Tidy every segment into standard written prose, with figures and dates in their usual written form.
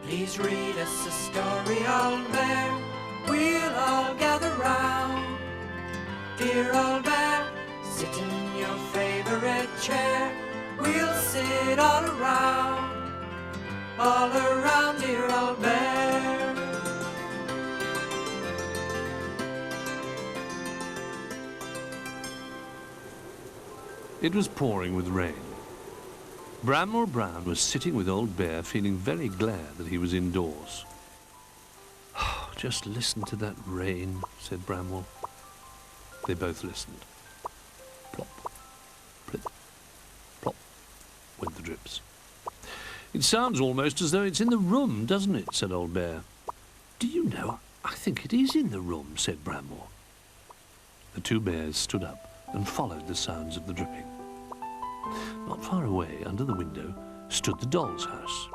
Please read us a story, old bear. We'll all gather round. Dear old bear, sit in your favorite chair. We'll sit all around, dear old bear. It was pouring with rain. Bramwell Brown was sitting with Old Bear, feeling very glad that he was indoors. Oh, just listen to that rain, said Bramwell. They both listened. Plop, plip, plop, went the drips. It sounds almost as though it's in the room, doesn't it, said Old Bear. Do you know, I think it is in the room, said Bramwell. The two bears stood up and followed the sounds of the dripping. Not far away, under the window, stood the doll's house.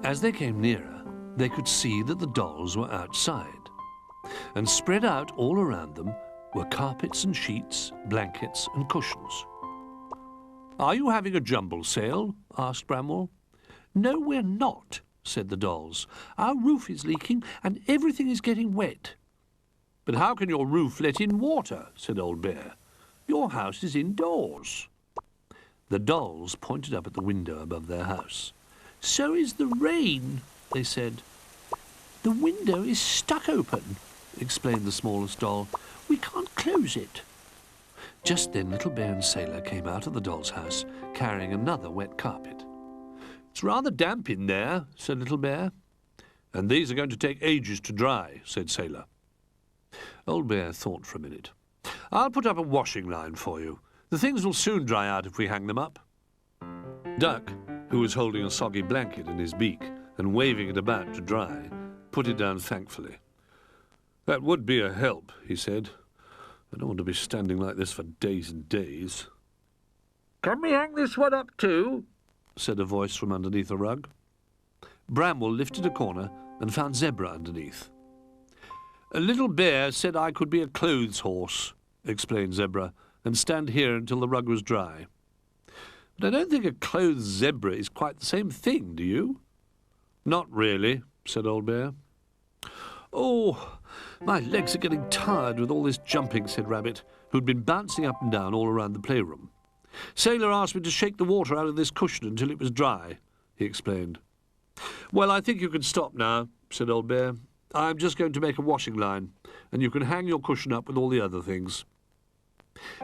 As they came nearer, they could see that the dolls were outside, and spread out all around them were carpets and sheets, blankets and cushions. "Are you having a jumble sale?" asked Bramwell. "No, we're not," said the dolls. "Our roof is leaking and everything is getting wet." "But how can your roof let in water?" said Old Bear. "Your house is indoors." The dolls pointed up at the window above their house. "So is the rain," they said. "The window is stuck open," explained the smallest doll. "We can't close it." Just then Little Bear and Sailor came out of the doll's house, carrying another wet carpet. "It's rather damp in there," said Little Bear. "And these are going to take ages to dry," said Sailor. Old Bear thought for a minute. "I'll put up a washing line for you. The things will soon dry out if we hang them up." Duck, who was holding a soggy blanket in his beak and waving it about to dry, put it down thankfully. "That would be a help," he said. "I don't want to be standing like this for days and days." "Can we hang this one up too?" said a voice from underneath a rug. Bramwell lifted a corner and found Zebra underneath. "A Little Bear said I could be a clothes horse," explained Zebra, "and stand here until the rug was dry. But I don't think a clothes zebra is quite the same thing, do you?" "Not really," said Old Bear. "Oh, my legs are getting tired with all this jumping," said Rabbit, who'd been bouncing up and down all around the playroom. "Sailor asked me to shake the water out of this cushion until it was dry," he explained. "Well, I think you can stop now," said Old Bear. "I'm just going to make a washing line, and you can hang your cushion up with all the other things."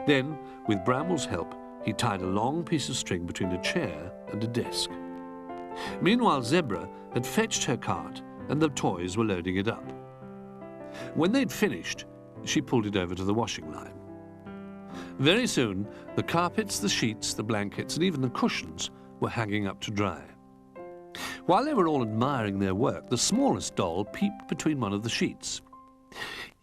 Then, with Bramwell's help, he tied a long piece of string between a chair and a desk. Meanwhile, Zebra had fetched her cart, and the toys were loading it up. When they'd finished, she pulled it over to the washing line. Very soon, the carpets, the sheets, the blankets, and even the cushions were hanging up to dry. While they were all admiring their work, the smallest doll peeped between one of the sheets.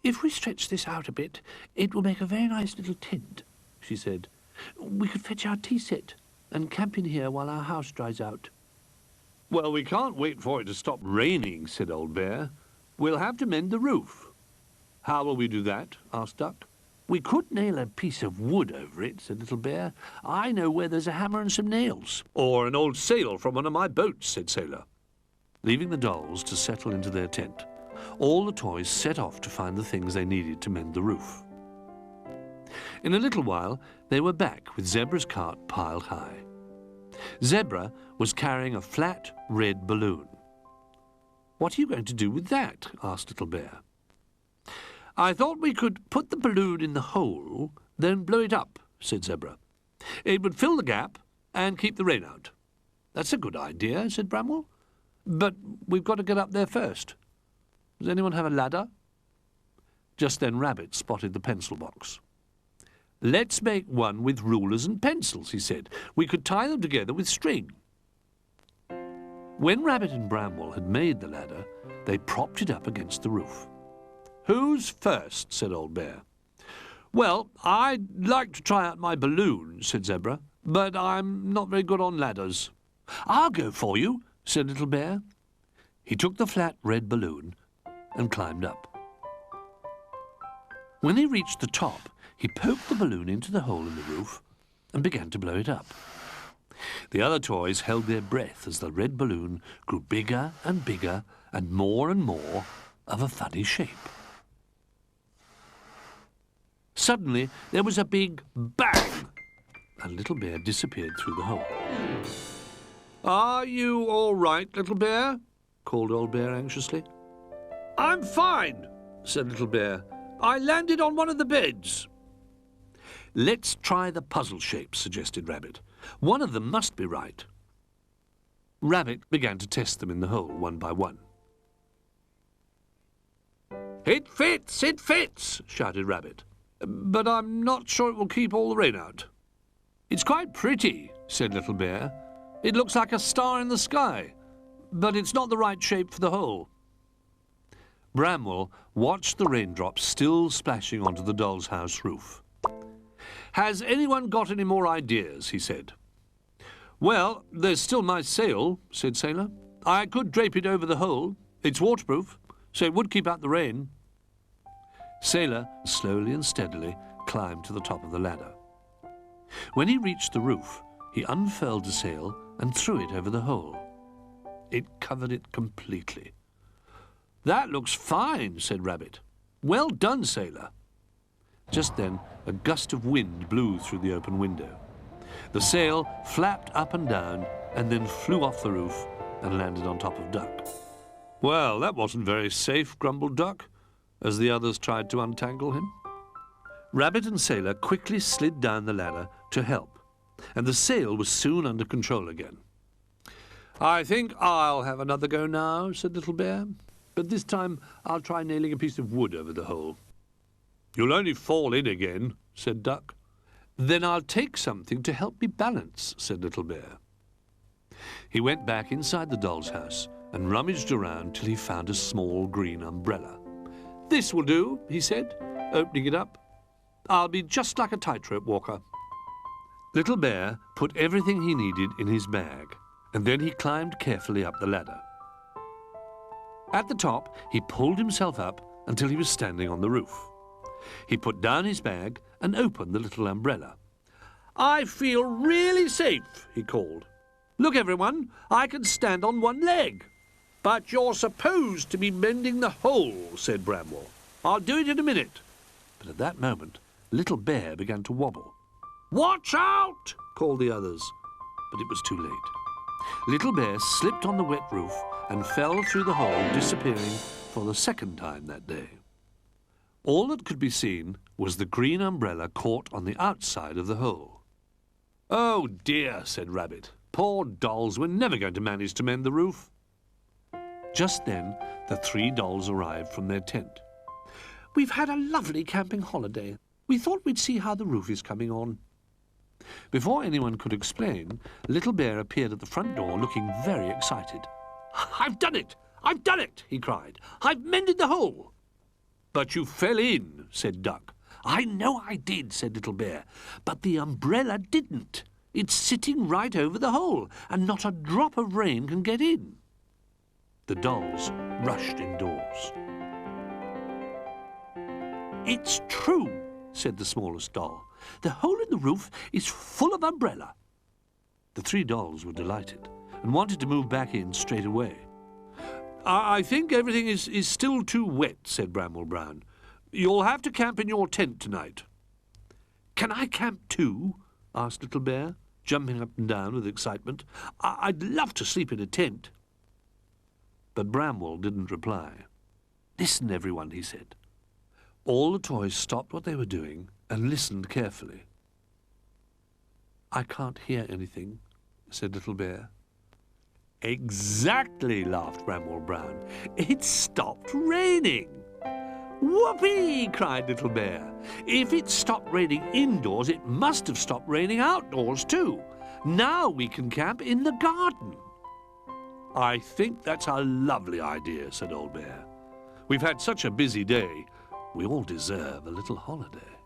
"If we stretch this out a bit, it will make a very nice little tent," she said. "We could fetch our tea set and camp in here while our house dries out." "Well, we can't wait for it to stop raining," said Old Bear. "We'll have to mend the roof." "How will we do that?" asked Duck. "We could nail a piece of wood over it," said Little Bear. "I know where there's a hammer and some nails." "Or an old sail from one of my boats," said Sailor. Leaving the dolls to settle into their tent, all the toys set off to find the things they needed to mend the roof. In a little while, they were back with Zebra's cart piled high. Zebra was carrying a flat, red balloon. "What are you going to do with that?" asked Little Bear. "I thought we could put the balloon in the hole, then blow it up," said Zebra. "It would fill the gap and keep the rain out." "That's a good idea," said Bramwell. "But we've got to get up there first. Does anyone have a ladder?" Just then Rabbit spotted the pencil box. "Let's make one with rulers and pencils," he said. "We could tie them together with string." When Rabbit and Bramwell had made the ladder, they propped it up against the roof. "Who's first?" said Old Bear. "Well, I'd like to try out my balloon," said Zebra, "but I'm not very good on ladders." "I'll go for you," said Little Bear. He took the flat red balloon and climbed up. When he reached the top, he poked the balloon into the hole in the roof and began to blow it up. The other toys held their breath as the red balloon grew bigger and bigger and more of a funny shape. Suddenly, there was a big bang, and Little Bear disappeared through the hole. "Are you all right, Little Bear?" called Old Bear anxiously. "I'm fine," said Little Bear. "I landed on one of the beds." "Let's try the puzzle shapes," suggested Rabbit. "One of them must be right." Rabbit began to test them in the hole, one by one. "It fits," shouted Rabbit. "But I'm not sure it will keep all the rain out." "It's quite pretty," said Little Bear. "It looks like a star in the sky, but it's not the right shape for the hole." Bramwell watched the raindrops still splashing onto the doll's house roof. "Has anyone got any more ideas?" he said. "Well, there's still my sail," said Sailor. "I could drape it over the hole. It's waterproof, so it would keep out the rain." Sailor slowly and steadily climbed to the top of the ladder. When he reached the roof, he unfurled the sail and threw it over the hole. It covered it completely. "That looks fine," said Rabbit. "Well done, Sailor." Just then, a gust of wind blew through the open window. The sail flapped up and down and then flew off the roof and landed on top of Duck. "Well, that wasn't very safe," grumbled Duck, as the others tried to untangle him. Rabbit and Sailor quickly slid down the ladder to help, and the sail was soon under control again. "I think I'll have another go now," said Little Bear, "but this time I'll try nailing a piece of wood over the hole." "You'll only fall in again," said Duck. "Then I'll take something to help me balance," said Little Bear. He went back inside the doll's house and rummaged around till he found a small green umbrella. "This will do," he said, opening it up. "I'll be just like a tightrope walker." Little Bear put everything he needed in his bag, and then he climbed carefully up the ladder. At the top, he pulled himself up until he was standing on the roof. He put down his bag and opened the little umbrella. "I feel really safe," he called. "Look, everyone, I can stand on one leg." "But you're supposed to be mending the hole," said Bramwell. "I'll do it in a minute." But at that moment, Little Bear began to wobble. "Watch out!" called the others. But it was too late. Little Bear slipped on the wet roof and fell through the hole, disappearing for the second time that day. All that could be seen was the green umbrella caught on the outside of the hole. "Oh dear," said Rabbit. "Poor dolls, we're never going to manage to mend the roof." Just then, the 3 dolls arrived from their tent. "We've had a lovely camping holiday. We thought we'd see how the roof is coming on." Before anyone could explain, Little Bear appeared at the front door looking very excited. "I've done it! I've done it!" he cried. "I've mended the hole!" "But you fell in," said Duck. "I know I did," said Little Bear, "but the umbrella didn't. It's sitting right over the hole, and not a drop of rain can get in." The dolls rushed indoors. "It's true," said the smallest doll. "The hole in the roof is full of umbrella." The 3 dolls were delighted and wanted to move back in straight away. I think everything is still too wet," said Bramwell Brown. "You'll have to camp in your tent tonight." "Can I camp too?" asked Little Bear, jumping up and down with excitement. "I'd love to sleep in a tent." But Bramwell didn't reply. "Listen, everyone," he said. All the toys stopped what they were doing and listened carefully. "I can't hear anything," said Little Bear. "Exactly," laughed Bramwell Brown. "It stopped raining." "Whoopee!" cried Little Bear. "If it stopped raining indoors, it must have stopped raining outdoors too. Now we can camp in the garden." "I think that's a lovely idea," said Old Bear. "We've had such a busy day. We all deserve a little holiday."